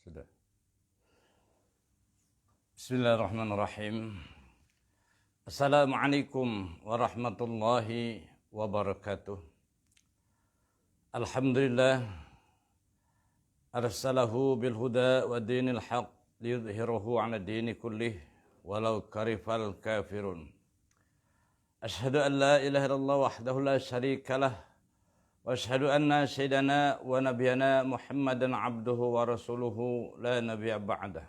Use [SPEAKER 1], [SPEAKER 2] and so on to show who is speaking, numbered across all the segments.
[SPEAKER 1] Sudah. Bismillahirrahmanirrahim. Assalamualaikum warahmatullahi wabarakatuh. Alhamdulillah arsalahu bil huda wa dinil haq liyudhhirahu 'ala dini kullih walau karifal kafirun. Ashhadu an la ilaha illallah wahdahu la syarikalah wa ashhadu anna sayyidana wa nabiyana Muhammadan abduhu wa rasuluhu la nabiyya ba'dah.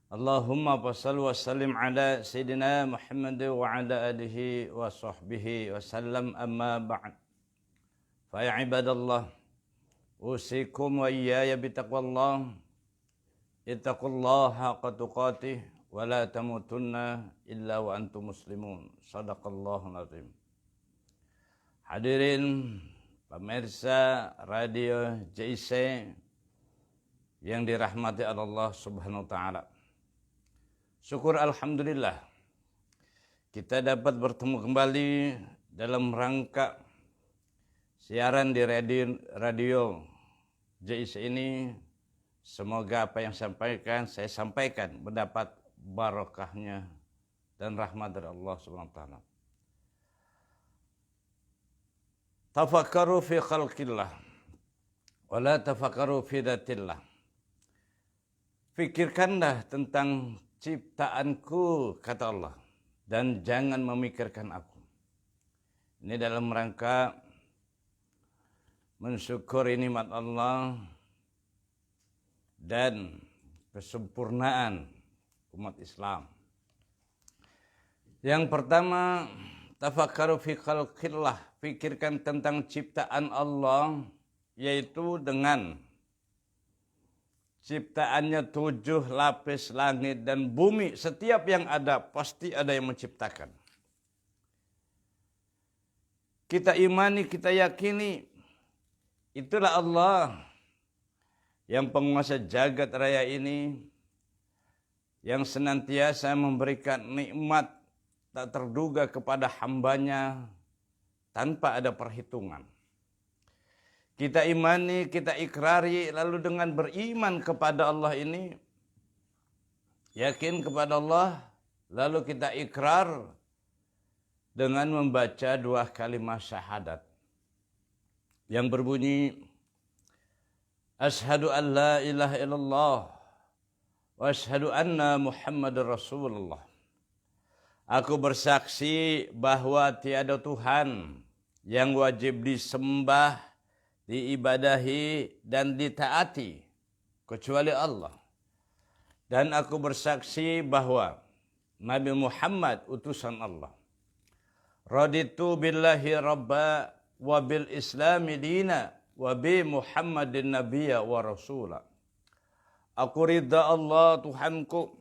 [SPEAKER 1] Allahumma salli wa sallim ala sayyidina Muhammad wa ala alihi wa sahbihi wa sallam amma ba'd. Fa ya ibadallah usikum wa iyaya bitaqwallah. Ittaqullaha haqqa tuqatih wa la tamutunna illa wa antum muslimun. Shadaqallahul azim. Hadirin pemirsa radio JIC yang dirahmati Allah Subhanahu wa taala. Syukur alhamdulillah kita dapat bertemu kembali dalam rangka siaran di radio JIC ini. Semoga apa yang saya sampaikan mendapat barakahnya dan rahmat dari Allah Subhanahu wa taala. Tafakkaru fi khalqillah wa la tafakkaru fi datillah. Fikirkanlah tentang ciptaanku, kata Allah, dan jangan memikirkan aku. Ini dalam rangka mensyukuri nikmat Allah dan kesempurnaan umat Islam. Yang pertama, tafakkaru fi khalqillah, pikirkan tentang ciptaan Allah, yaitu dengan ciptaannya 7 lapis langit dan bumi. Setiap yang ada, pasti ada yang menciptakan. Kita imani, kita yakini, itulah Allah yang penguasa jagat raya ini, yang senantiasa memberikan nikmat tak terduga kepada hambanya tanpa ada perhitungan. Kita imani, kita ikrari, lalu dengan beriman kepada Allah ini, yakin kepada Allah, lalu kita ikrar dengan membaca 2 kalimat syahadat yang berbunyi, Ashhadu an la ilaha illallah wa ashhadu anna Muhammadar Rasulullah. Aku bersaksi bahwa tiada Tuhan yang wajib disembah, diibadahi dan ditaati kecuali Allah. Dan aku bersaksi bahwa Nabi Muhammad utusan Allah. Raditu billahi rabba wa bil islami dina wa bi Muhammadin nabiyya wa rasula. Aku ridha Allah Tuhanku,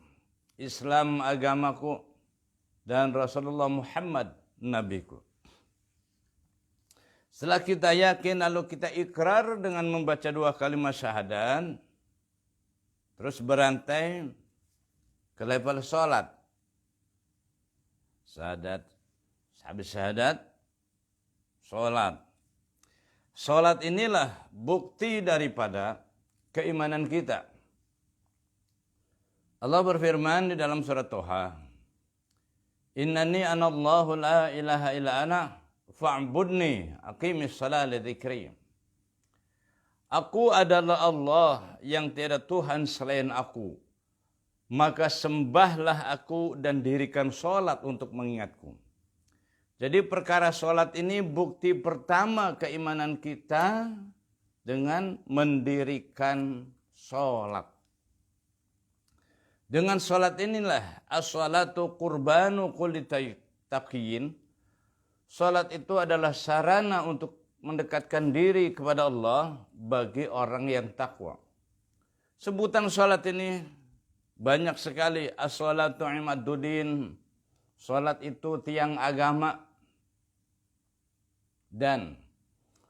[SPEAKER 1] Islam agamaku, dan Rasulullah Muhammad nabiku. Setelah kita yakin, lalu kita ikrar dengan membaca 2 kalimat syahadat, terus berantai ke level sholat. Syahadat, habis syahadat, sholat. Sholat inilah bukti daripada keimanan kita. Allah berfirman di dalam surat Toha, Innani anallahu la ilaha illa ana fa'budni aqimis shalah li dzikri. Aku adalah Allah yang tiada Tuhan selain aku. Maka sembahlah aku dan dirikan sholat untuk mengingatku. Jadi perkara sholat ini bukti pertama keimanan kita dengan mendirikan sholat. Dengan sholat inilah as-sholatu qurbanu kulli taqiyyin. Sholat itu adalah sarana untuk mendekatkan diri kepada Allah bagi orang yang takwa. Sebutan sholat ini banyak sekali. As-sholatu imaduddin. Sholat itu tiang agama. Dan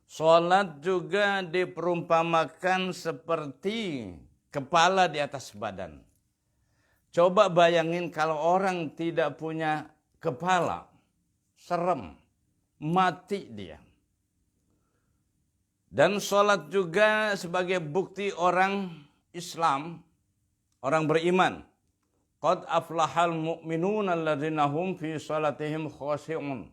[SPEAKER 1] sholat juga diperumpamakan seperti kepala di atas badan. Coba bayangin kalau orang tidak punya kepala, serem, mati dia. Dan sholat juga sebagai bukti orang Islam, orang beriman. Qad aflahal mu'minuna alladzina hum fi salatihim khashi'un.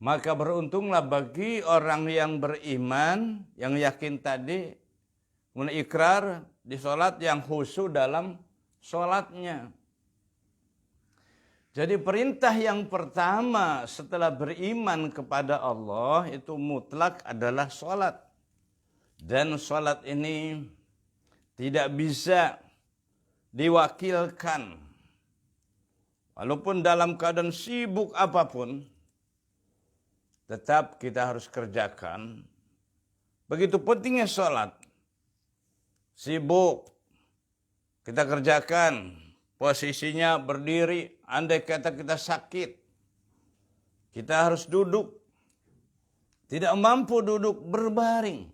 [SPEAKER 1] Maka beruntunglah bagi orang yang beriman, yang yakin tadi, kemudian ikrar di salat, yang khusyuk dalam salatnya. Jadi perintah yang pertama setelah beriman kepada Allah itu mutlak adalah salat. Dan salat ini tidak bisa diwakilkan. Walaupun dalam keadaan sibuk apapun, tetap kita harus kerjakan. Begitu pentingnya salat. Sibuk, kita kerjakan. Posisinya berdiri, andai kata kita sakit, kita harus duduk. Tidak mampu duduk, berbaring.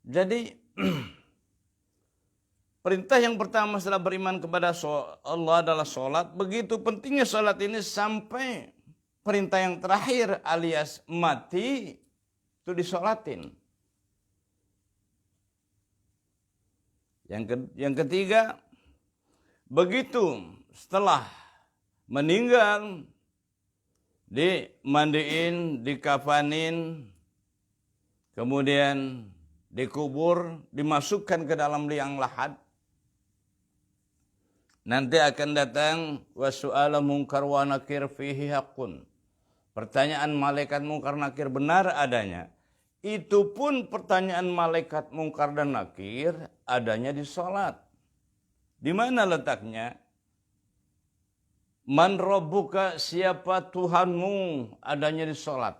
[SPEAKER 1] Jadi perintah yang pertama setelah beriman kepada Allah adalah sholat. Begitu pentingnya sholat ini sampai perintah yang terakhir alias mati itu disolatin. Yang ketiga, begitu setelah meninggal, dimandiin, dikafanin, kemudian dikubur, dimasukkan ke dalam liang lahat. Nanti akan datang wasu'ala munkar wa nakir fihi haqqun. Pertanyaan malaikat munkar nakir benar adanya. Itu pun pertanyaan malaikat munkar dan nakir adanya di salat. Di mana letaknya? Man rabbuka, siapa Tuhanmu, adanya di salat.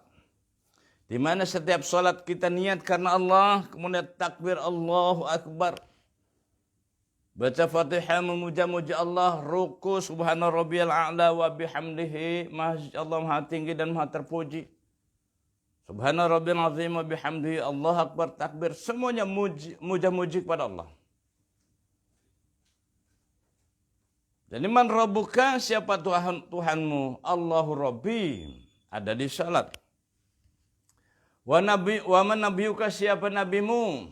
[SPEAKER 1] Di mana setiap salat kita niat karena Allah, kemudian takbir Allahu Akbar. Baca Fatihah memuja-muja Allah, ruku subhana rabbiyal a'la wa bihamdihi, Allah maha tinggi dan maha terpuji. Subhana rabbiyal azim wa bihamdihi, Allah Akbar, takbir, semuanya muja-muji kepada Allah. Jadi man rabbuka, siapa Tuhanmu, Allahu Rabbi, ada di salat. Wa man nabiyuka, siapa nabimu,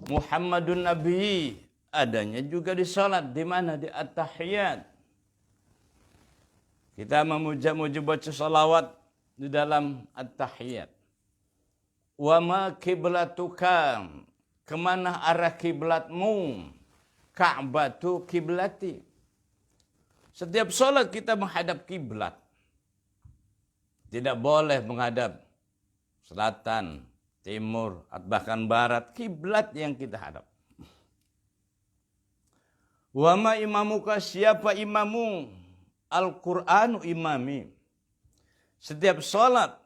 [SPEAKER 1] Muhammadun Nabi, adanya juga di salat. Di mana? Di at-tahiyat. Kita memuja-muji baca salawat di dalam at-tahiyat. Wa ma kiblatuka, kemana arah kiblatmu, Ka'batu kiblati. Setiap salat kita menghadap kiblat. Tidak boleh menghadap selatan, timur, bahkan barat. Kiblat yang kita hadap. Wa ma imamuka, siapa imamu, Al-Qur'anu imami. Setiap salat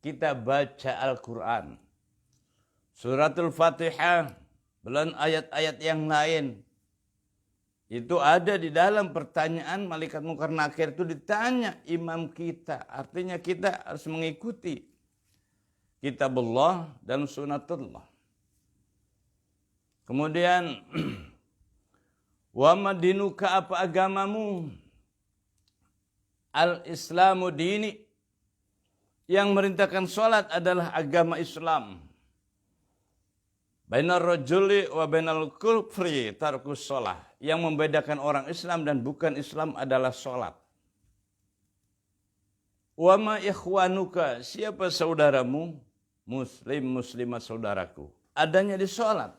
[SPEAKER 1] kita baca Al-Quran. Suratul Fatihah, belum ayat-ayat yang lain. Itu ada di dalam pertanyaan malaikat munkar nakir itu ditanya imam kita. Artinya kita harus mengikuti kitabullah dan sunatullah. Kemudian wa madinuka, apa agamamu, al-islamu dini. Yang merintahkan sholat adalah agama Islam. Bainar rajuli wa bainal kufri tarkus sholah. Yang membedakan orang Islam dan bukan Islam adalah sholat. Wa ma ikhwanuka, siapa saudaramu, muslim, muslimat saudaraku, adanya di sholat.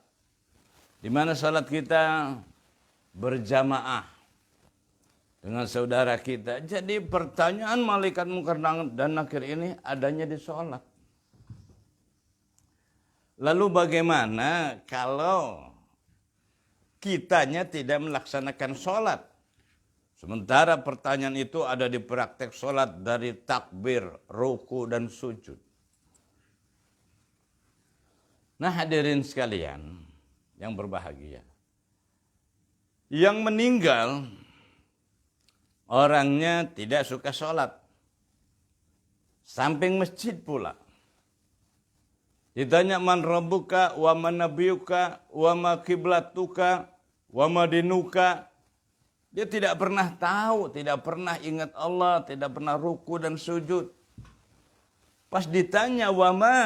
[SPEAKER 1] Di mana sholat kita berjamaah dengan saudara kita. Jadi pertanyaan malaikat munkar dan nakir ini adanya di sholat. Lalu bagaimana kalau kitanya tidak melaksanakan sholat? Sementara pertanyaan itu ada di praktek sholat dari takbir, ruku, dan sujud. Nah hadirin sekalian yang berbahagia. Yang meninggal orangnya tidak suka sholat. Samping masjid pula. Ditanya man rabbuka wa man nabiyuka wa ma kiblatuka wa ma dinuka. Dia tidak pernah tahu, tidak pernah ingat Allah, tidak pernah ruku dan sujud. Pas ditanya wa ma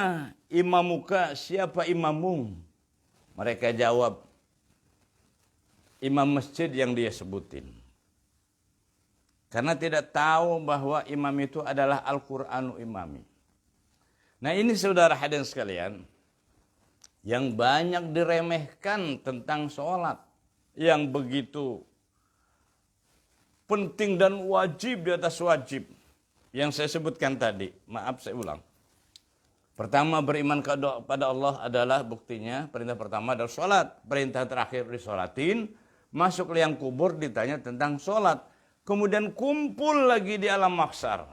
[SPEAKER 1] imamuka, siapa imammu? Mereka jawab, imam masjid yang dia sebutin. Karena tidak tahu bahwa imam itu adalah Al-Qur'anu imami. Nah ini saudara hadirin sekalian, yang banyak diremehkan tentang sholat, yang begitu penting dan wajib di atas wajib. Yang saya sebutkan tadi, maaf saya ulang. Pertama, beriman kepada Allah adalah buktinya, perintah pertama adalah sholat. Perintah terakhir disolatin, masuk liang kubur ditanya tentang sholat. Kemudian kumpul lagi di alam mahsyar.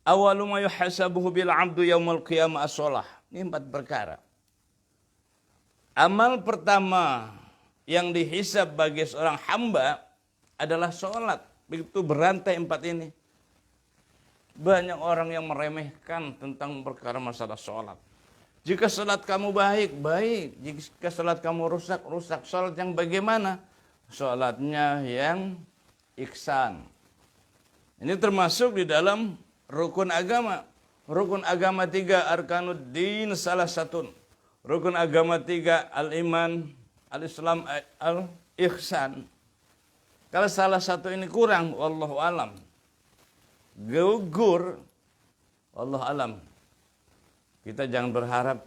[SPEAKER 1] Awalu ma yuhasabuhu bil abdu yaumul qiyamah as-sholah. Ini 4 perkara. Amal pertama yang dihisab bagi seorang hamba adalah sholat. Begitu berantai 4 ini. Banyak orang yang meremehkan tentang perkara masalah sholat. Jika sholat kamu baik, baik. Jika sholat kamu rusak, rusak. Sholat yang bagaimana? Sholatnya yang ihsan. Ini termasuk di dalam rukun agama. Rukun agama 3, arkanuddin salah satu. Rukun agama 3, al-iman, al-islam, al-ihsan. Kalau salah satu ini kurang, wallahu alam, gugur, wallahu alam, kita jangan berharap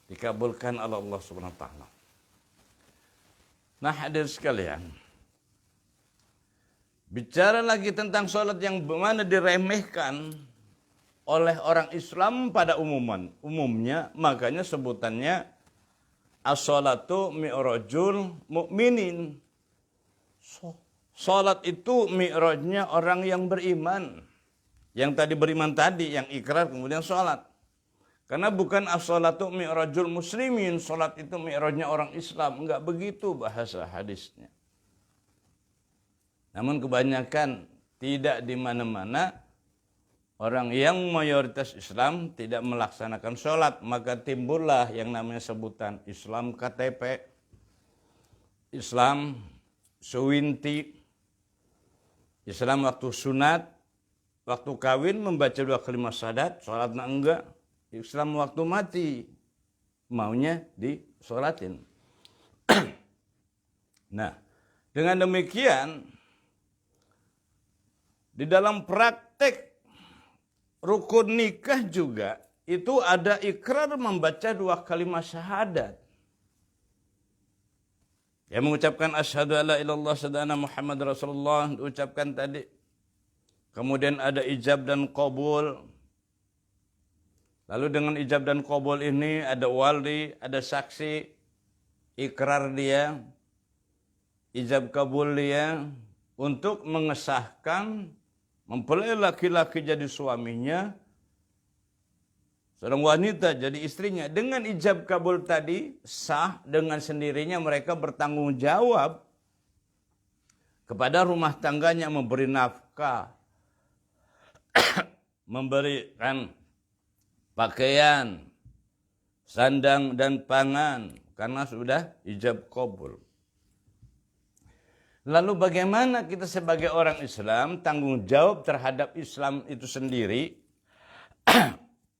[SPEAKER 1] dikabulkan oleh Allah Subhanahu wa taala. Nah, hadirin sekalian, bicara lagi tentang sholat yang mana diremehkan oleh orang Islam pada umumnya, makanya sebutannya as-sholatu mi'rajul mu'minin. Salat itu mi'rajnya orang yang beriman. Yang tadi beriman tadi, yang ikrar kemudian salat. Karena bukan as-salatu mi'rajul muslimin, salat itu mi'rajnya orang Islam, enggak begitu bahasa hadisnya. Namun kebanyakan tidak di mana-mana orang yang mayoritas Islam tidak melaksanakan salat, maka timbullah yang namanya sebutan Islam KTP, Islam Suwinti, Islam waktu sunat, waktu kawin membaca 2 kalimat syahadat, sholatnya enggak. Islam waktu mati, maunya disolatin. Nah, dengan demikian, di dalam praktek rukun nikah juga, itu ada ikrar membaca 2 kalimat syahadat. Yang mengucapkan asyhadu alla ilallah sadana Muhammad Rasulullah diucapkan tadi. Kemudian ada ijab dan qabul. Lalu dengan ijab dan qabul ini ada wali, ada saksi, ikrar dia, ijab kabul dia untuk mengesahkan mempelai laki-laki jadi suaminya, seorang wanita jadi istrinya. Dengan ijab kabul tadi sah, dengan sendirinya mereka bertanggung jawab kepada rumah tangganya, memberi nafkah, memberikan pakaian, sandang dan pangan, karena sudah ijab kabul. Lalu bagaimana kita sebagai orang Islam tanggung jawab terhadap Islam itu sendiri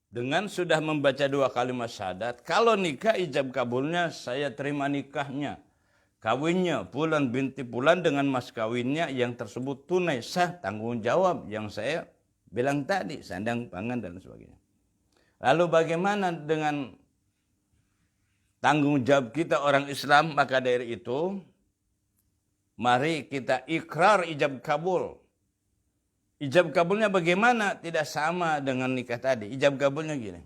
[SPEAKER 1] dengan sudah membaca 2 kalimat syahadat. Kalau nikah ijab kabulnya, saya terima nikahnya, kawinnya Fulan binti Fulan dengan mas kawinnya yang tersebut tunai, sah, tanggung jawab yang saya bilang tadi, sandang, pangan dan sebagainya. Lalu bagaimana dengan tanggung jawab kita orang Islam? Maka dari itu, mari kita ikrar ijab kabul. Ijab kabulnya bagaimana? Tidak sama dengan nikah tadi. Ijab kabulnya gini.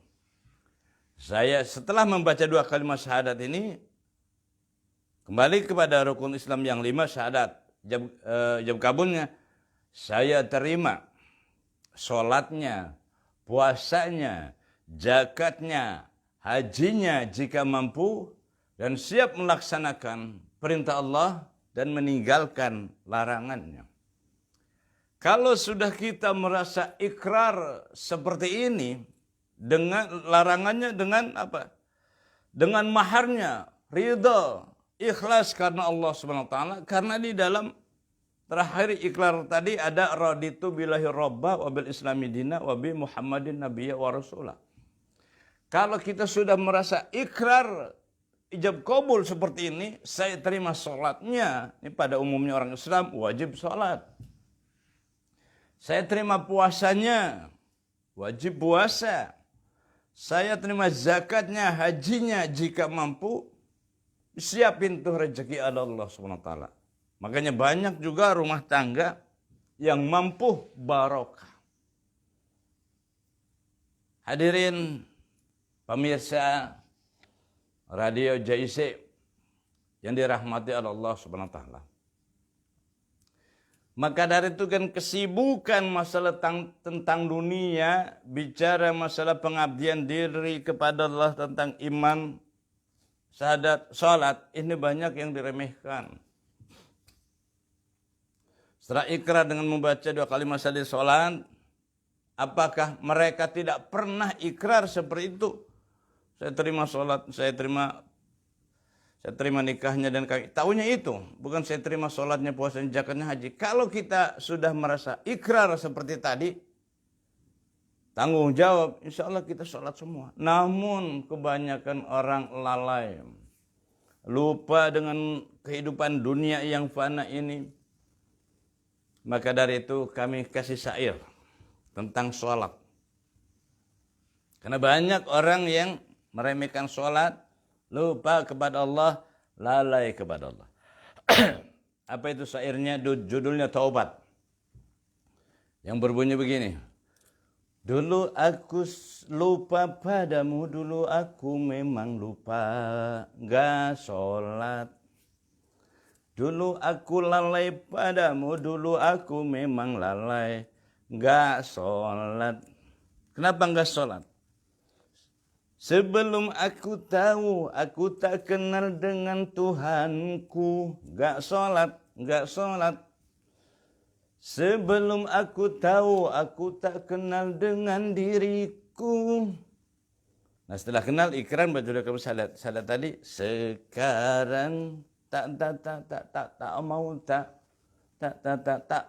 [SPEAKER 1] Saya setelah membaca 2 kalimat syahadat ini, kembali kepada rukun Islam yang 5 syahadat. Ijab kabulnya, saya terima sholatnya, puasanya, zakatnya, hajinya jika mampu, dan siap melaksanakan perintah Allah dan meninggalkan larangannya. Kalau sudah kita merasa ikrar seperti ini, dengan larangannya, dengan apa? Dengan maharnya, ridha, ikhlas karena Allah Subhanahu wa taala. Karena di dalam terakhir ikrar tadi ada raditu billahi robba wa bil islami dina wa bi Muhammadin nabiyya wa rasulah. Kalau kita sudah merasa ikrar ijab kabul seperti ini, saya terima sholatnya. Ini pada umumnya orang Islam wajib sholat. Saya terima puasanya, wajib puasa. Saya terima zakatnya, hajinya jika mampu. Siap pintu rezeki Allah SWT. Makanya banyak juga rumah tangga yang mampu barokah. Hadirin pemirsa Radio JIC yang dirahmati Allah Subhanahu wa taala. Maka dari itu kan kesibukan masalah tentang dunia, bicara masalah pengabdian diri kepada Allah tentang iman, syahadat, salat, ini banyak yang diremehkan. Setelah ikrar dengan membaca 2 kalimat syahadat salat, apakah mereka tidak pernah ikrar seperti itu? Saya terima sholat, saya terima nikahnya dan kaki. Taunya itu, bukan saya terima sholatnya, puasanya, zakatnya, haji. Kalau kita sudah merasa ikrar seperti tadi, tanggung jawab, insya Allah kita sholat semua. Namun kebanyakan orang lalai, lupa dengan kehidupan dunia yang fana ini. Maka dari itu kami kasih syair tentang sholat. Karena banyak orang yang meremehkan sholat, lupa kepada Allah, lalai kepada Allah. Apa itu syairnya? Judulnya Taubat. Yang berbunyi begini. Dulu aku lupa padamu, dulu aku memang lupa gak sholat. Dulu aku lalai padamu, dulu aku memang lalai gak sholat. Kenapa gak sholat? Sebelum aku tahu, aku tak kenal dengan Tuhanku. Gak sholat, gak sholat. Sebelum aku tahu, aku tak kenal dengan diriku. Nah setelah kenal ikrar baca kamu salat tadi. Sekarang tak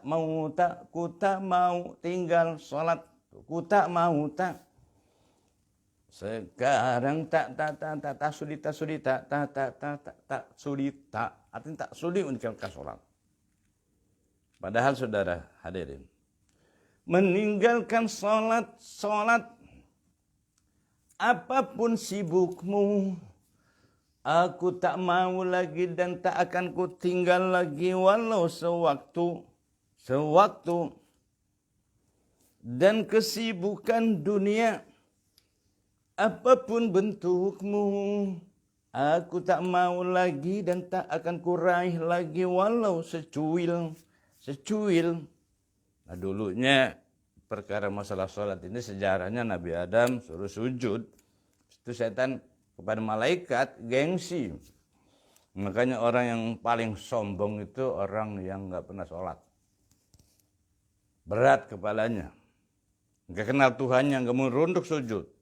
[SPEAKER 1] mau ku tak mau tinggal sholat. Ku tak mau tak. Sekarang tak sudi artinya tak sudi meninggalkan sholat. Padahal saudara hadirin, meninggalkan sholat apapun sibukmu, aku tak mau lagi dan tak akan ku tinggal lagi walau sewaktu dan kesibukan dunia. Apapun bentukmu, aku tak mau lagi dan tak akan kuraih lagi walau secuil. Nah dulunya perkara masalah sholat ini sejarahnya Nabi Adam suruh sujud. Itu setan kepada malaikat gengsi. Makanya orang yang paling sombong itu orang yang nggak pernah sholat. Berat kepalanya. Nggak kenal Tuhannya, nggak mau runduk sujud.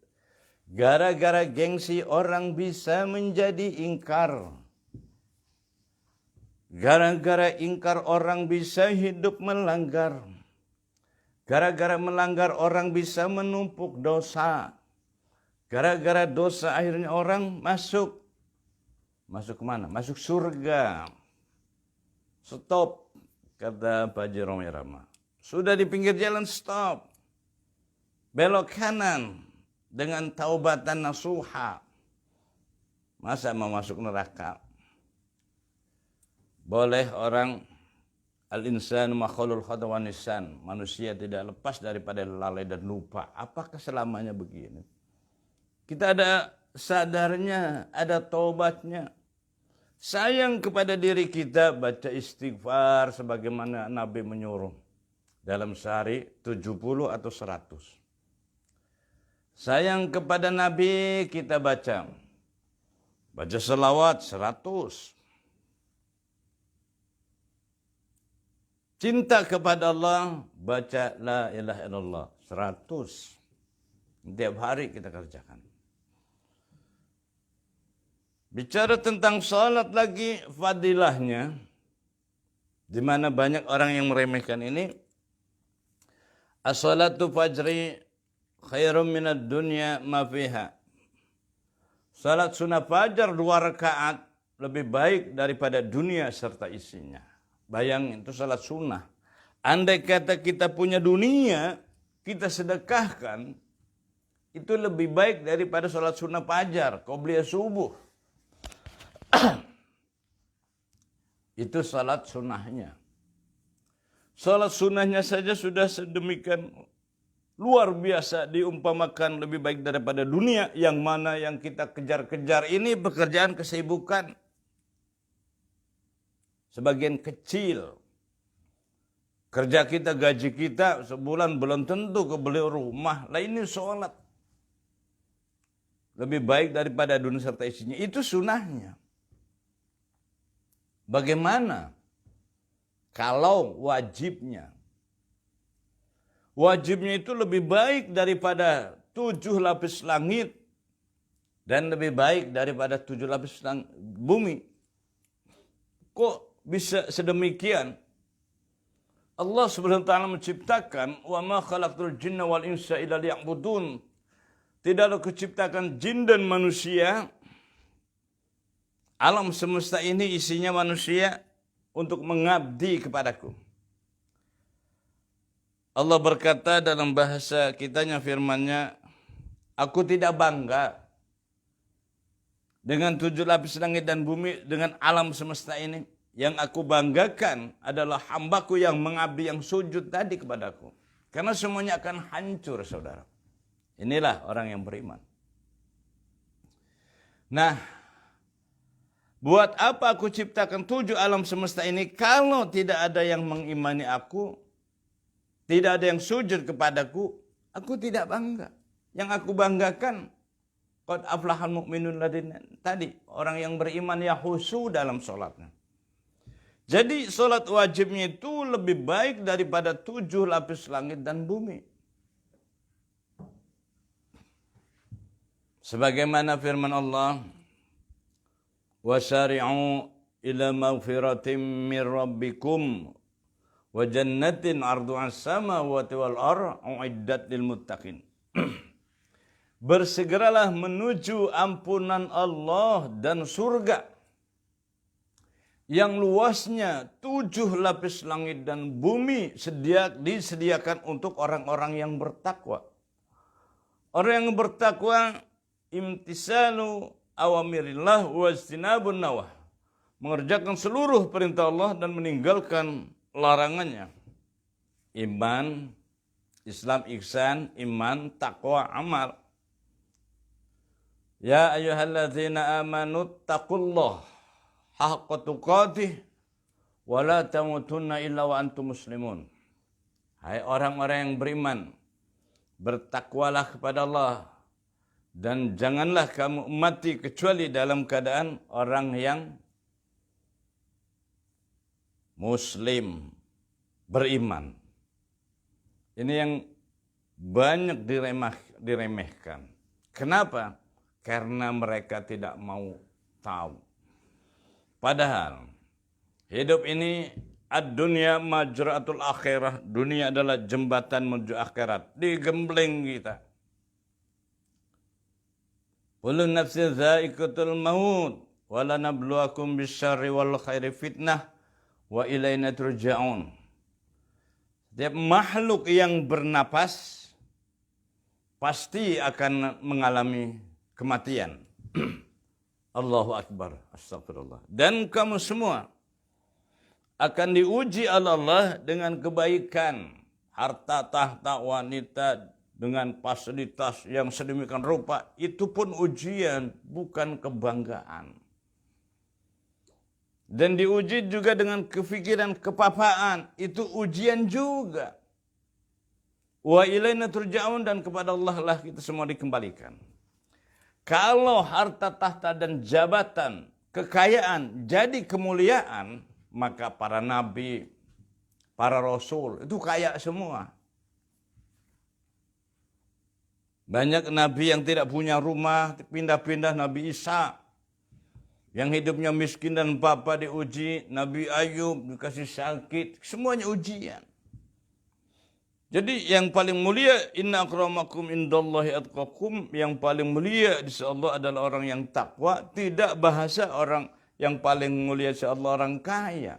[SPEAKER 1] Gara-gara gengsi orang bisa menjadi ingkar. Gara-gara ingkar orang bisa hidup melanggar. Gara-gara melanggar orang bisa menumpuk dosa. Gara-gara dosa akhirnya orang masuk kemana? Masuk surga. Stop, kata Pak Jerome Rama. Sudah di pinggir jalan stop. Belok kanan. Dengan taubatan nasuha. Masa mau masuk neraka? Boleh orang al-insanu makhlul khata wa nisan. Manusia tidak lepas daripada lalai dan lupa. Apakah selamanya begini? Kita ada sadarnya, ada taubatnya. Sayang kepada diri kita, baca istighfar sebagaimana Nabi menyuruh. Dalam sehari 70 atau 100. Sayang kepada Nabi kita baca selawat 100. Cinta kepada Allah baca la ilaha illallah 100. Tiap hari kita kerjakan. Bicara tentang salat lagi fadilahnya, di mana banyak orang yang meremehkan ini. As-salatu fajri khairum minad dunya ma fiha. Salat sunnah fajar 2 rakaat lebih baik daripada dunia serta isinya. Bayangin, itu salat sunnah. Andai kata kita punya dunia, kita sedekahkan, itu lebih baik daripada salat sunnah fajar, qobliyah subuh. Itu salat sunnahnya. Salat sunnahnya saja sudah sedemikian luar biasa diumpamakan lebih baik daripada dunia, yang mana yang kita kejar-kejar ini pekerjaan kesibukan sebagian kecil. Kerja kita, gaji kita sebulan belum tentu kebeli rumah. Lah ini sholat lebih baik daripada dunia serta isinya. Itu sunnahnya. Bagaimana kalau wajibnya? Wajibnya itu lebih baik daripada 7 lapis langit dan lebih baik daripada 7 lapis bumi. Kok bisa sedemikian? Allah Subhanahu wa taala menciptakan, "Wa ma khalaqtul jinna wal insa illa liya'budun." Tidaklah kuciptakan jin dan manusia, alam semesta ini isinya manusia, untuk mengabdi kepadaku. Allah berkata dalam bahasa kitanya, firman-Nya, "Aku tidak bangga dengan 7 lapis langit dan bumi, dengan alam semesta ini. Yang aku banggakan adalah hambaku yang mengabdi, yang sujud tadi kepadaku. Karena semuanya akan hancur, saudara." Inilah orang yang beriman. Nah, buat apa aku ciptakan 7 alam semesta ini kalau tidak ada yang mengimani aku, tidak ada yang sujud kepadaku, aku tidak bangga. Yang aku banggakan, qad aflahal mu'minun ladina, tadi, orang yang beriman ya khusyuk dalam sholatnya. Jadi sholat wajibnya itu lebih baik daripada 7 lapis langit dan bumi. Sebagaimana firman Allah, "Wasari'u ila maghfiratin min rabbikum wa jannatin 'arduhas samawati wal ardh u'iddat lil muttaqin." Bersegeralah menuju ampunan Allah dan surga yang luasnya 7 lapis langit dan bumi, disediakan untuk orang-orang yang bertakwa. Orang yang bertakwa, imtisalu awamirillah wa istinabun nawah, mengerjakan seluruh perintah Allah dan meninggalkan larangannya. Iman, Islam, ihsan, iman, takwa, amal. Ya ayyuhalladzina amanu taqullah haqqa tuqatih wa la tamutunna illa wa antum muslimun. Hai orang-orang yang beriman, bertakwalah kepada Allah dan janganlah kamu mati kecuali dalam keadaan orang yang muslim, beriman. Ini yang banyak diremehkan. Kenapa? Karena mereka tidak mau tahu. Padahal hidup ini ad-dunya majra'atul akhirah, dunia adalah jembatan menuju akhirat, digembleng kita. Kullu nafsin dha'iqatul maut wa lanabluwakum bisyarri wal khairi fitnah wa ilaina turja'un. Setiap makhluk yang bernapas pasti akan mengalami kematian. Allahu Akbar, astagfirullah. Dan kamu semua akan diuji oleh Allah dengan kebaikan, harta, tahta, wanita, dengan fasilitas yang sedemikian rupa. Itu pun ujian, bukan kebanggaan. Dan diuji juga dengan kefikiran kepapaan, itu ujian juga. Wa ilaina turja'un, dan kepada Allah lah kita semua dikembalikan. Kalau harta tahta dan jabatan, kekayaan jadi kemuliaan, maka para nabi, para rasul itu kaya semua. Banyak nabi yang tidak punya rumah, pindah-pindah. Nabi Isa yang hidupnya miskin dan papa diuji. Nabi Ayub dikasih sakit, semuanya ujian. Jadi yang paling mulia, inna akramakum indallahi atqakum, yang paling mulia di sisi Allah adalah orang yang takwa, tidak bahasa orang yang paling mulia di sisi Allah orang kaya.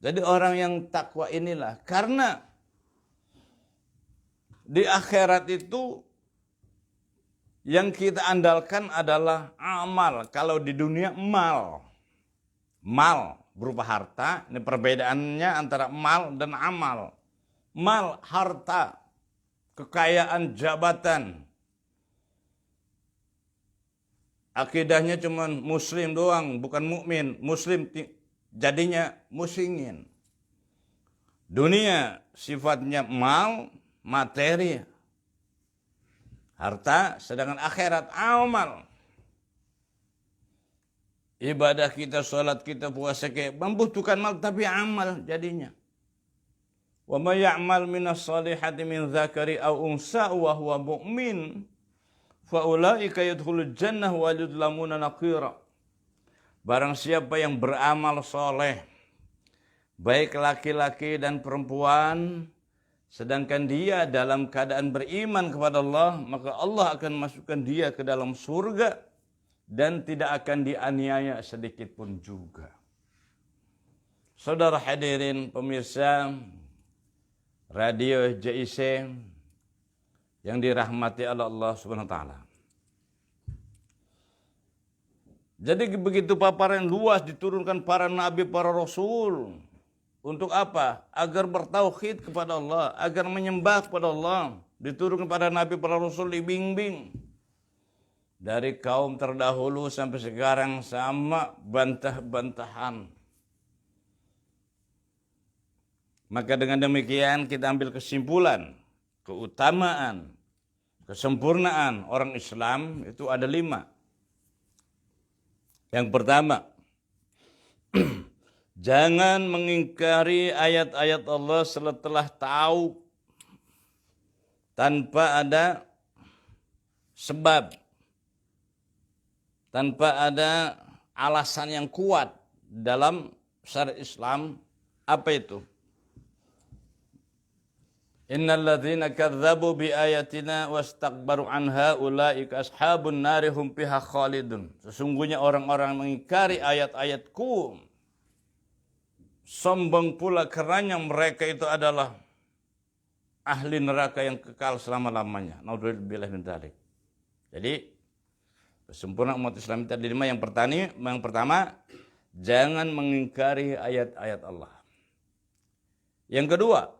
[SPEAKER 1] Jadi orang yang takwa inilah, karena di akhirat itu yang kita andalkan adalah amal. Kalau di dunia mal. Mal berupa harta, ini perbedaannya antara mal dan amal. Mal, harta, kekayaan, jabatan. Akidahnya cuma muslim doang, bukan mukmin. Muslim jadinya musingin. Dunia sifatnya mal, materi, harta, sedangkan akhirat amal. Ibadah kita, sholat kita, puasa kita membutuhkan mal, tapi amal jadinya. Wa may ya'mal minas salihati min dzakari aw unsa wa huwa mu'min fa ulaika yadkhulul jannah wa yudlamuna naqira. Barang siapa yang beramal soleh, baik laki-laki dan perempuan, sedangkan dia dalam keadaan beriman kepada Allah, maka Allah akan masukkan dia ke dalam surga dan tidak akan dianiaya sedikit pun juga. Saudara hadirin pemirsa Radio JIC yang dirahmati oleh Allah Subhanahu wa taala. Jadi begitu paparan luas diturunkan para nabi, para rasul. Untuk apa? Agar bertauhid kepada Allah, agar menyembah kepada Allah. Diturunkan para nabi, para rasul, dibimbing. Dari kaum terdahulu sampai sekarang sama bantah-bantahan. Maka dengan demikian kita ambil kesimpulan, keutamaan, kesempurnaan orang Islam itu ada 5. Yang pertama, jangan mengingkari ayat-ayat Allah setelah tahu tanpa ada sebab, tanpa ada alasan yang kuat dalam syariat Islam. Apa itu? Innal ladzina kadzdzabu bi ayatina wastakbaru anha ulaika ashabun nari hum fiha khalidun. Sesungguhnya orang-orang mengingkari ayat-ayatku sombong pula karenanya mereka itu adalah ahli neraka yang kekal selama-lamanya. Naudzubillah min dzalik. Jadi sempurna umat Islam tadi 5. Yang pertama, jangan mengingkari ayat-ayat Allah. Yang kedua,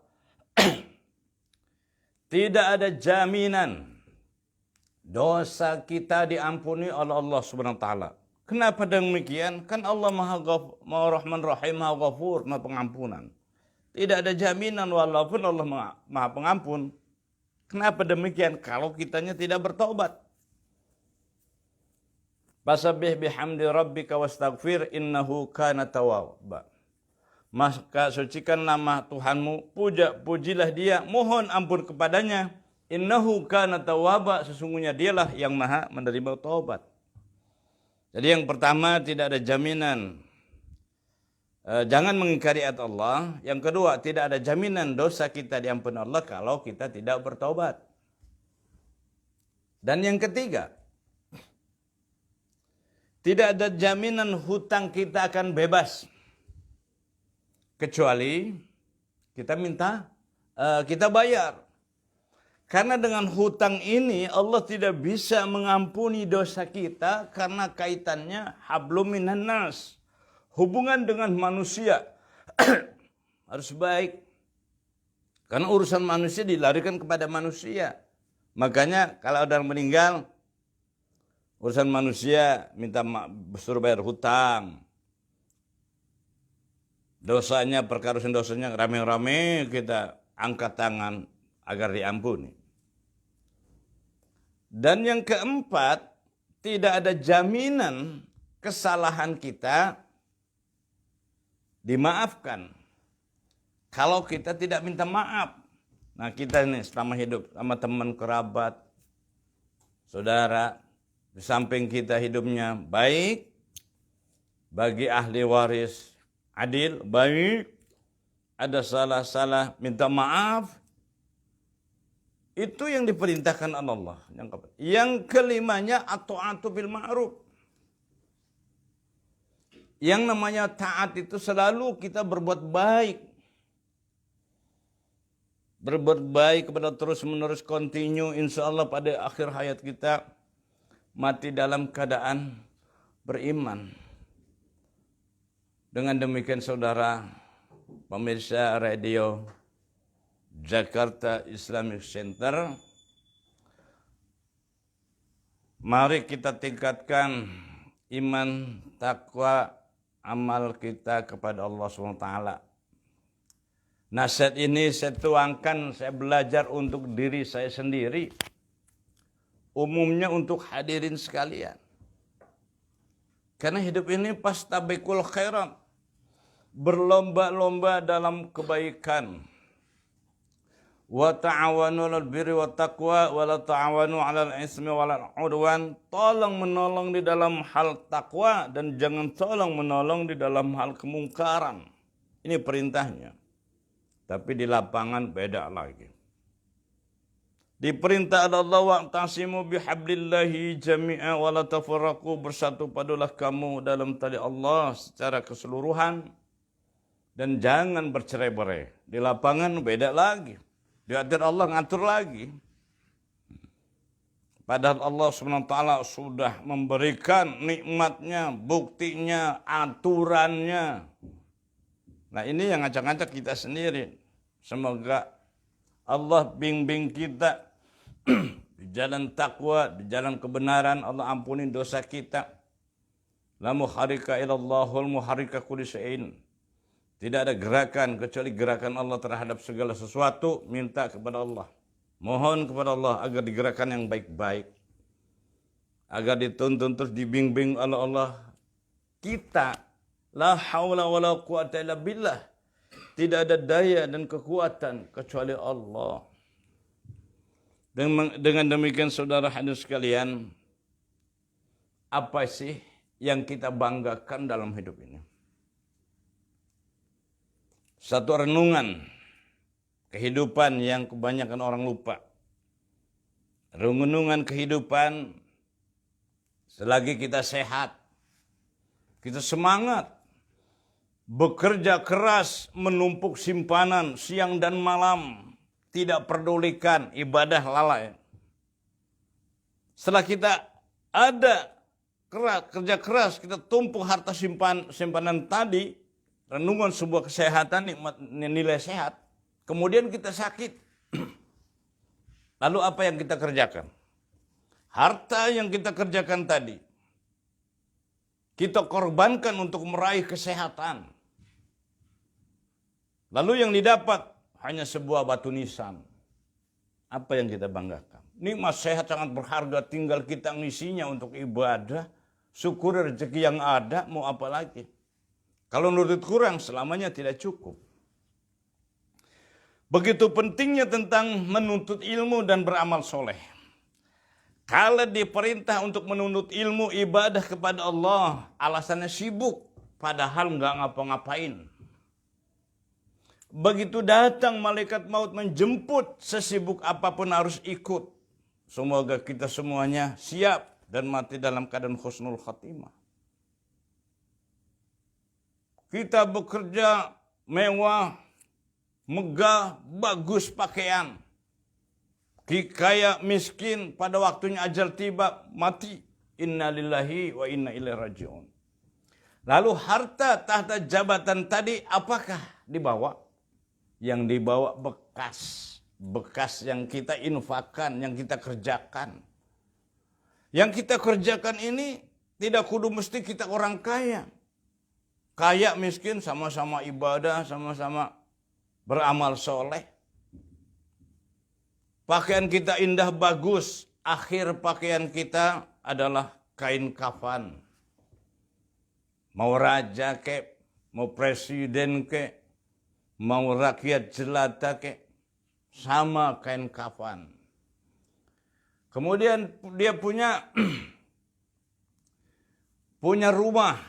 [SPEAKER 1] tidak ada jaminan dosa kita diampuni oleh Allah Subhanahu wa taala. Kenapa demikian? Kan Allah Maha Rahman Rahim, Maha Ghafur, Maha Pengampunan. Tidak ada jaminan walaupun Allah Maha Pengampun. Kenapa demikian? Kalau kitanya tidak bertobat. Fasabbih bihamdi rabbika wastaghfir innahu kana tawwaba. Maka sucikan nama Tuhanmu, pujilah dia, mohon ampun kepadanya. Innahu kana tawwaba, sesungguhnya dialah yang maha menerima taubat. Jadi yang pertama, tidak ada jaminan. Jangan mengingkari ayat Allah. Yang kedua, tidak ada jaminan dosa kita diampuni Allah kalau kita tidak bertobat. Dan yang ketiga, tidak ada jaminan hutang kita akan bebas. Kecuali kita bayar. Karena dengan hutang ini Allah tidak bisa mengampuni dosa kita karena kaitannya hablum minan nas. Hubungan dengan manusia harus baik. Karena urusan manusia dilarikan kepada manusia. Makanya kalau ada yang meninggal, urusan manusia minta suruh bayar hutang. Dosanya, perkara dosanya rame-rame kita angkat tangan agar diampuni. Dan yang keempat, tidak ada jaminan kesalahan kita dimaafkan kalau kita tidak minta maaf. Nah kita ini selama hidup sama teman kerabat, saudara, di samping kita hidupnya baik, bagi ahli waris adil, baik, ada salah-salah, minta maaf. Itu yang diperintahkan Allah. Yang kelimanya at-ta'atu bil ma'ruf. Yang namanya taat itu selalu kita berbuat baik. Berbuat baik kepada terus-menerus continue. Insya Allah pada akhir hayat kita mati dalam keadaan beriman. Dengan demikian saudara, pemirsa radio Jakarta Islamic Center, mari kita tingkatkan iman, takwa, amal kita kepada Allah SWT. Nasihat ini saya tuangkan, saya belajar untuk diri saya sendiri. Umumnya untuk hadirin sekalian. Karena hidup ini fastabiqul khairat. Berlomba-lomba dalam kebaikan. Wa ta'awanu 'alal birri wat taqwa wa la ta'awanu 'alal ismi wal 'udwan. Tolong menolong di dalam hal takwa dan jangan tolong menolong di dalam hal kemungkaran. Ini perintahnya. Tapi di lapangan beda lagi. Diperintah Allah wa'tasimu bihablillahi jami'a wa la tafarraqu, bersatu padulah kamu dalam tali Allah secara keseluruhan dan jangan bercerai-berai. Di lapangan beda lagi. Diatur Allah ngatur lagi. Padahal Allah SWT sudah memberikan nikmatnya, buktinya, aturannya. Nah ini yang ngacak-ngacak kita sendiri. Semoga Allah bimbing kita di jalan takwa, di jalan kebenaran. Allah ampuni dosa kita. La muharrika ilallahul muharrika kulli syai'in. Tidak ada gerakan kecuali gerakan Allah terhadap segala sesuatu. Minta kepada Allah. Mohon kepada Allah agar digerakkan yang baik-baik. Agar dituntun terus dibimbing oleh Allah. Kita, la haula wa la quwata illa billah. Tidak ada daya dan kekuatan kecuali Allah. Dengan demikian saudara hadirin sekalian, apa sih yang kita banggakan dalam hidup ini? Satu renungan kehidupan yang kebanyakan orang lupa. Renungan kehidupan selagi kita sehat, kita semangat, bekerja keras, menumpuk simpanan siang dan malam, tidak pedulikan ibadah lalai. Setelah kita ada kerja keras, kita tumpuk harta simpanan tadi, renungan sebuah kesehatan, nikmat nilai sehat. Kemudian kita sakit. Lalu apa yang kita kerjakan? Harta yang kita kerjakan tadi, kita korbankan untuk meraih kesehatan. Lalu yang didapat hanya sebuah batu nisan. Apa yang kita banggakan? Nikmat sehat sangat berharga, tinggal kita ngisinya untuk ibadah. Syukur rezeki yang ada, mau apa lagi? Kalau nurut kurang, selamanya tidak cukup. Begitu pentingnya tentang menuntut ilmu dan beramal soleh. Kalau diperintah untuk menuntut ilmu, ibadah kepada Allah, alasannya sibuk, padahal nggak ngapa-ngapain. Begitu datang malaikat maut menjemput, sesibuk apapun harus ikut. Semoga kita semuanya siap dan mati dalam keadaan husnul khatimah. Kita bekerja mewah, megah, bagus pakaian. Kaya miskin, pada waktunya ajal tiba, mati. Inna lillahi wa inna ilaihi raji'un. Lalu harta tahta jabatan tadi apakah dibawa? Yang dibawa bekas. Bekas yang kita infakkan, yang kita kerjakan. Yang kita kerjakan ini tidak kudu mesti kita orang kaya. Kaya miskin sama-sama ibadah, sama-sama beramal soleh. Pakaian kita indah bagus, akhir pakaian kita adalah kain kafan. Mau raja kek, mau presiden kek, mau rakyat jelata kek, sama kain kafan. Kemudian dia punya rumah.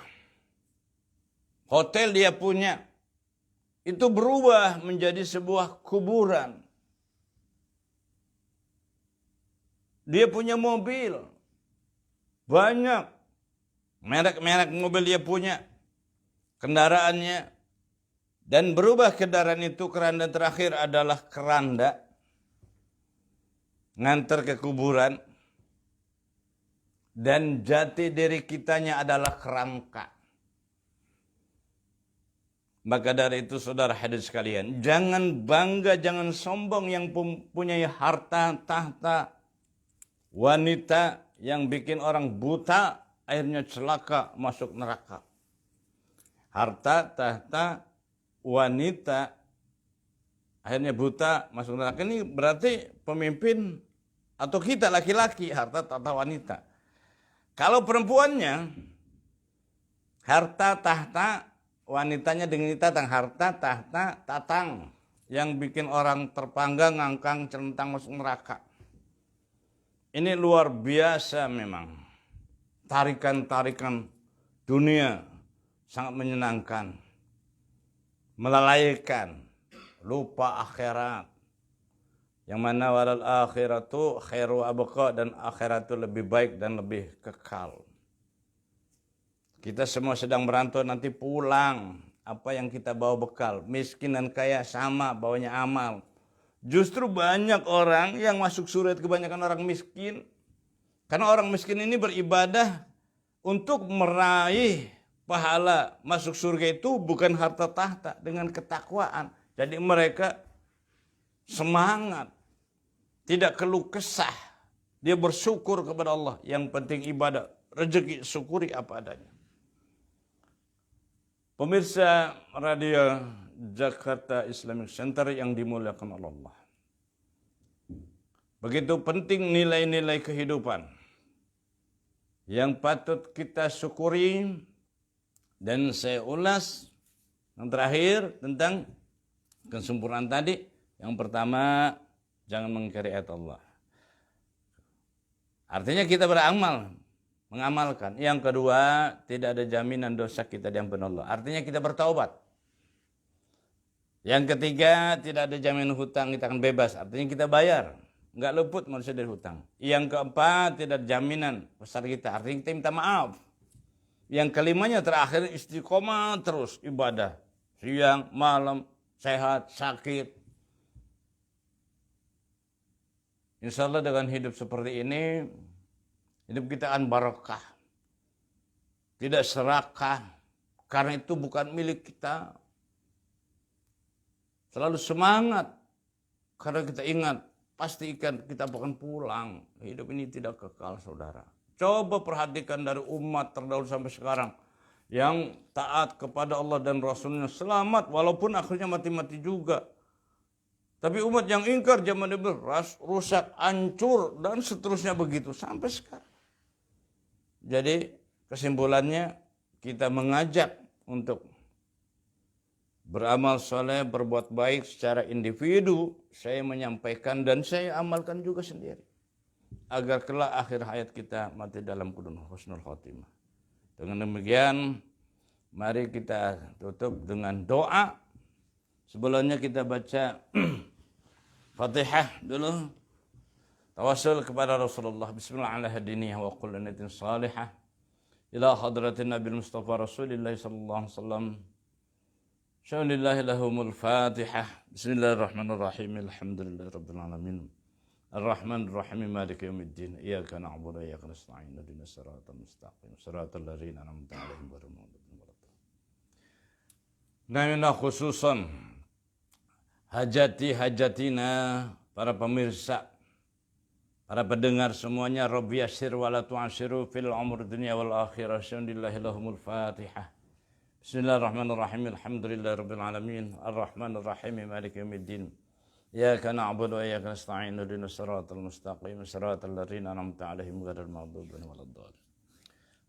[SPEAKER 1] Hotel dia punya, itu berubah menjadi sebuah kuburan. Dia punya mobil, banyak merek-merek mobil dia punya, kendaraannya, dan berubah kendaraan itu. Keranda terakhir adalah keranda nganter ke kuburan, dan jati diri kitanya adalah kerangka. Maka dari itu saudara hadirin sekalian, jangan bangga, jangan sombong yang mempunyai harta, tahta, wanita yang bikin orang buta, akhirnya celaka masuk neraka. Harta, tahta, wanita, akhirnya buta masuk neraka. Ini berarti pemimpin atau kita laki-laki, harta, tahta, wanita. Kalau perempuannya, harta, tahta, wanitanya dengan tatang, harta, tahta, tatang, yang bikin orang terpanggang, ngangkang, centang masuk neraka. Ini luar biasa memang. Tarikan-tarikan dunia sangat menyenangkan, melalaikan, lupa akhirat. Yang mana walal akhiratu khairu abqa, dan akhirat itu lebih baik dan lebih kekal. Kita semua sedang merantau, nanti pulang. Apa yang kita bawa bekal? Miskin dan kaya sama, bawanya amal. Justru banyak orang yang masuk surga, kebanyakan orang miskin. Karena orang miskin ini beribadah untuk meraih pahala masuk surga itu bukan harta tahta, dengan ketakwaan. Jadi mereka semangat, tidak keluh kesah. Dia bersyukur kepada Allah. Yang penting ibadah, rezeki syukuri apa adanya. Pemirsa Radio Jakarta Islamic Center yang dimuliakan Allah. Begitu penting nilai-nilai kehidupan yang patut kita syukuri. Dan saya ulas yang terakhir tentang kesempurnaan tadi. Yang pertama, jangan mengingkari ayat Allah. Artinya kita beramal, mengamalkan. Yang kedua, tidak ada jaminan dosa kita diampuni Allah. Artinya kita bertaubat. Yang ketiga, tidak ada jaminan hutang, kita akan bebas. Artinya kita bayar. Enggak luput manusia dari hutang. Yang keempat, tidak ada jaminan besar kita. Artinya kita minta maaf. Yang kelimanya terakhir, istiqomah terus ibadah. Siang, malam, sehat, sakit. Insya Allah dengan hidup seperti ini, hidup kita akan barokah. Tidak serakah. Karena itu bukan milik kita. Selalu semangat. Karena kita ingat, pastikan kita akan pulang. Hidup ini tidak kekal, saudara. Coba perhatikan dari umat terdahulu sampai sekarang. Yang taat kepada Allah dan Rasulnya selamat. Walaupun akhirnya mati-mati juga. Tapi umat yang ingkar zaman dulu rusak, hancur, dan seterusnya begitu. Sampai sekarang. Jadi kesimpulannya kita mengajak untuk beramal soleh, berbuat baik secara individu. Saya menyampaikan dan saya amalkan juga sendiri. Agar kelak akhir hayat kita mati dalam keadaan husnul khotimah. Dengan demikian, mari kita tutup dengan doa. Sebelumnya kita baca Fatihah dulu. Tawassul kepada Rasulullah. Bismillahirrahmanirrahim. Wa qul lanatin salihah. Ila hadratin Nabi Mustafa Rasulullah sallallahu alaihi wasallam. Syaulillahi lahumul Fatihah. Bismillahirrahmanirrahim. Alhamdulillahi rabbil alamin. Ar-Rahmanir-Rahim. Maliki yaumiddin. Iyyaka na'budu wa iyyaka nasta'in. Ihdinas siratal mustaqim. Siratal ladzina an'amta 'alaihim ghairil maghdubi 'alaihim. Nah, khususan hajati-hajatina para pemirsa, para pendengar semuanya. Rabbi yassir wa la tu'assiru fil umur dunya wal akhirah. Syaulillahi lahumul Fatihah. Bismillahirrahmanirrahim. Alhamdulillahi rabbil alamin. Ar-Rahmanir-Rahim. Maliki yaumiddin. Iyyaka na'budu wa iyyaka nasta'in. Ihdinas siratal mustaqim. Siratal ladzina an'amta 'alaihim ghairil maghdubi 'alaihim waladdallin.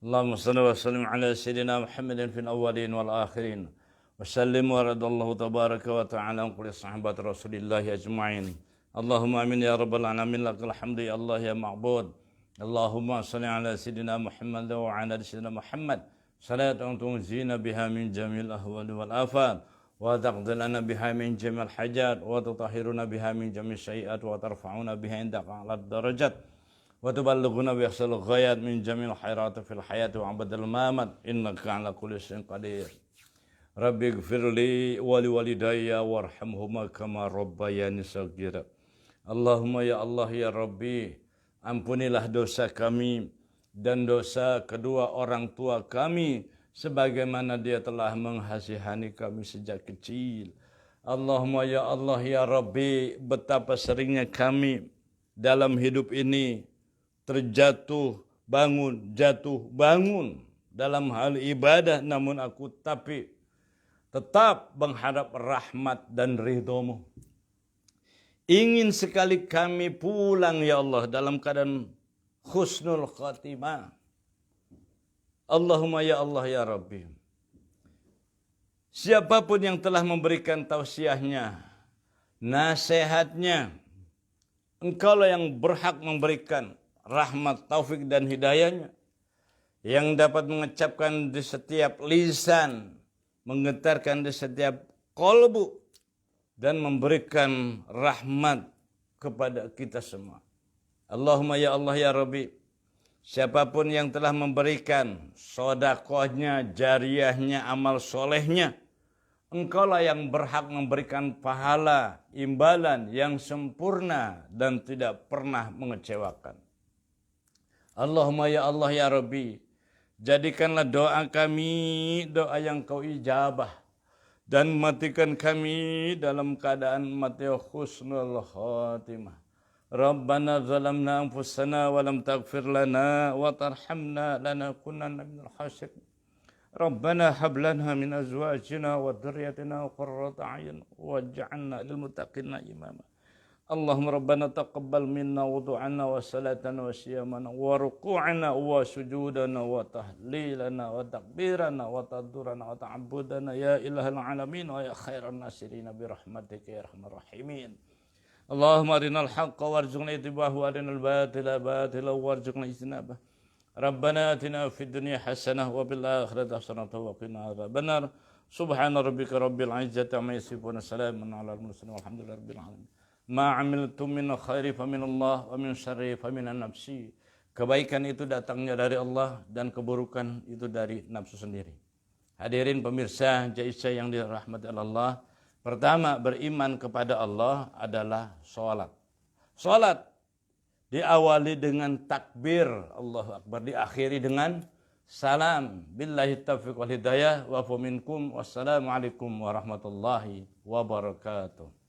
[SPEAKER 1] Allahumma shalli wa sallim ala sayyidina Muhammadin fil awwalin wal akhirin. Wasallim wa radallahu tabaraka wa ta'ala an kulli sahabat Rasulillah ajma'in. Allahumma amin ya rabbal alamin. Lakal hamdu ya Allah ya ma'bud. Allahumma salli ala sayyidina Muhammad wa ala sayyidina Muhammad salatan tunzina biha min jamil ahwali wal afat وتقضي لنا بها من جميع الحاجات وتطهرنا بها من جميع السيئات وترفعنا بها عندك أعلى الدرجات وتبلغنا بأقصى الغايات من جميع الخيرات في الحياة وعبد الممات إنك على كل شيء قدير. Rabbi gfirli wali walidayya warhamhuma kama rabbayani saghira. Allahumma ya Allah ya Rabbi, ampunilah dosa kami dan dosa kedua orang tua kami sebagaimana dia telah menghasihani kami sejak kecil. Allahumma ya Allah ya Rabbi, betapa seringnya kami dalam hidup ini terjatuh bangun, jatuh bangun dalam hal ibadah, namun aku tetap mengharap rahmat dan ridho-Mu. Ingin sekali kami pulang ya Allah dalam keadaan husnul khatimah. Allahumma ya Allah ya Rabbi. Siapapun yang telah memberikan tausiahnya, nasihatnya, Engkaulah yang berhak memberikan rahmat, taufik dan hidayahnya, yang dapat mengucapkan di setiap lisan, menggetarkan di setiap kolbu, dan memberikan rahmat kepada kita semua. Allahumma ya Allah ya Rabbi, siapapun yang telah memberikan sodakohnya, jariyahnya, amal solehnya, Engkaulah yang berhak memberikan pahala, imbalan yang sempurna dan tidak pernah mengecewakan. Allahumma ya Allah ya Rabbi, jadikanlah doa kami doa yang Kau ijabah, dan matikan kami dalam keadaan mati husnul khatimah. Rabbana zalamna anfusana wa lam taghfir lana wa tarhamna lanakunanna minal khasirin. Rabbana hab lana min azwajina wa dhurriyyatina qurrata a'yun waj'alna lil muttaqina imama. Allahumma rabbana taqabbal minna wudu'ana wa salatana wa siyamana wa ruku'ana wa sujudana wa tahlilana wa takbirana wa tadurana wa ta'abudana ya ilahal alamin wa ya khairan nasirina birahmatika ya arhamar rahimin. Allahumma arinal haqqa warzuqna ittibahu wa arinal batila batila warzuqna ijtinabah. Rabbana atina fid dunya hasanah wa fil akhirati hasanah wa qina adzabannar. Subhana rabbika rabbil izzati amma yasifun, salamun alal mursalin walhamdulillahi rabbil alamin. Ma amiltum min khairi fa min Allah wa min syarri fa min nafsi. Kebaikan itu datangnya dari Allah dan keburukan itu dari nafsu sendiri. Hadirin pemirsa Jaisa yang dirahmati Allah, pertama beriman kepada Allah adalah sholat. Sholat diawali dengan takbir Allahu Akbar, diakhiri dengan salam. Billahi taufiq wal hidayah wa minkum. Wassalamualaikum warahmatullahi wabarakatuh.